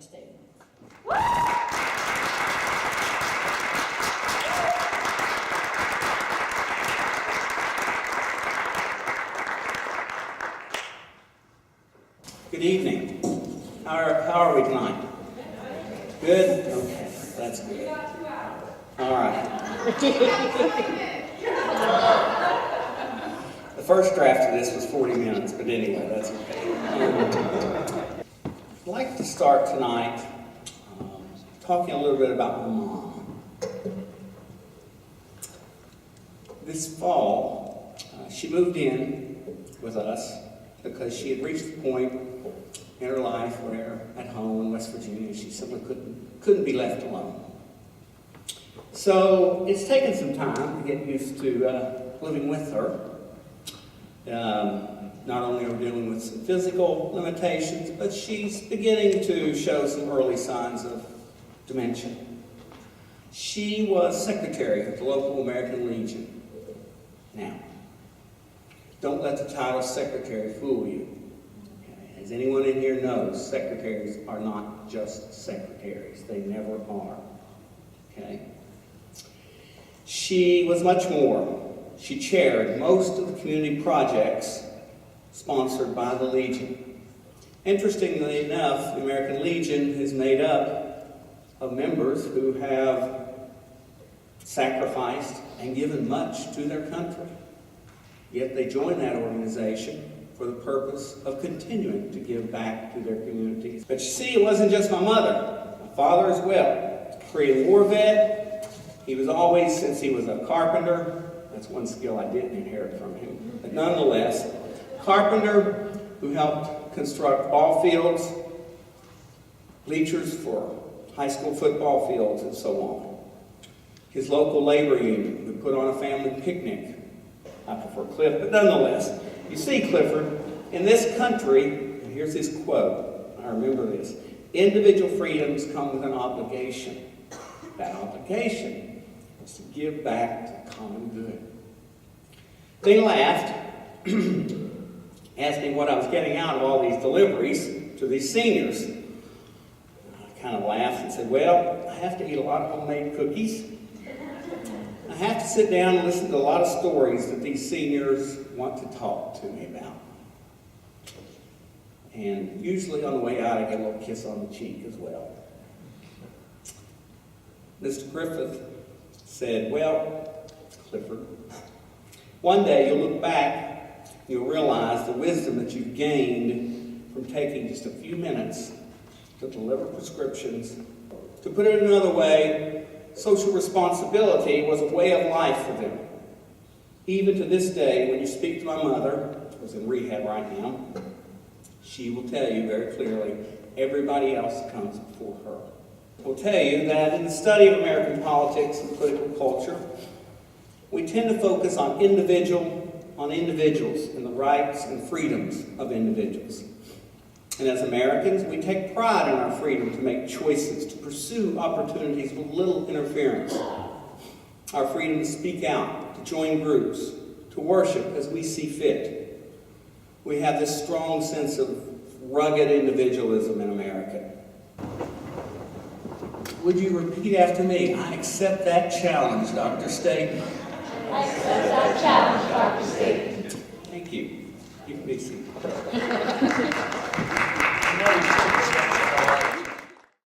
Dr. Staten. Good evening. How are we tonight? Good? Okay, that's good. All right. The first draft of this was 40 minutes, but anyway, that's okay. I'd like to start tonight talking a little bit about my mom. This fall, she moved in with us because she had reached the point in her life where at home in West Virginia she simply couldn't be left alone. So it's taken some time to get used to living with her. Not only are we dealing with some physical limitations, but she's beginning to show some early signs of dementia. She was secretary of the local American Legion. Now, don't let the title secretary fool you. Okay? As anyone in here knows, secretaries are not just secretaries. They never are. Okay? She was much more. She chaired most of the community projects sponsored by the Legion. Interestingly enough, the American Legion is made up of members who have sacrificed and given much to their country. Yet they joined that organization for the purpose of continuing to give back to their communities. But you see, it wasn't just my mother, my father as well. Korean War vet. He was always, since he was a carpenter, that's one skill I didn't inherit from him, but nonetheless, carpenter who helped construct ball fields, bleachers for high school football fields, and so on. His local labor union would put on a family picnic. I prefer Cliff, but nonetheless, you see, Clifford, in this country, and here's his quote, I remember this, individual freedoms come with an obligation. That obligation was to give back to the common good. They laughed, asked me what I was getting out of all these deliveries to these seniors. I kind of laughed and said, well, I have to eat a lot of homemade cookies. I have to sit down and listen to a lot of stories that these seniors want to talk to me about. And usually on the way out, I get a little kiss on the cheek as well. Mr. Griffith said, well, Clifford, one day you'll look back, you'll realize the wisdom that you've gained from taking just a few minutes to deliver prescriptions. To put it another way, social responsibility was a way of life for them. Even to this day, when you speak to my mother, who's in rehab right now, she will tell you very clearly, everybody else comes before her. Will tell you that in the study of American politics and political culture, we tend to focus on individuals and the rights and freedoms of individuals. And as Americans, we take pride in our freedom to make choices, to pursue opportunities with little interference. Our freedom to speak out, to join groups, to worship as we see fit. We have this strong sense of rugged individualism in America. Would you repeat after me? I accept that challenge, Dr. Staten. I accept that challenge, Dr. Staten. Thank you. You can be seated.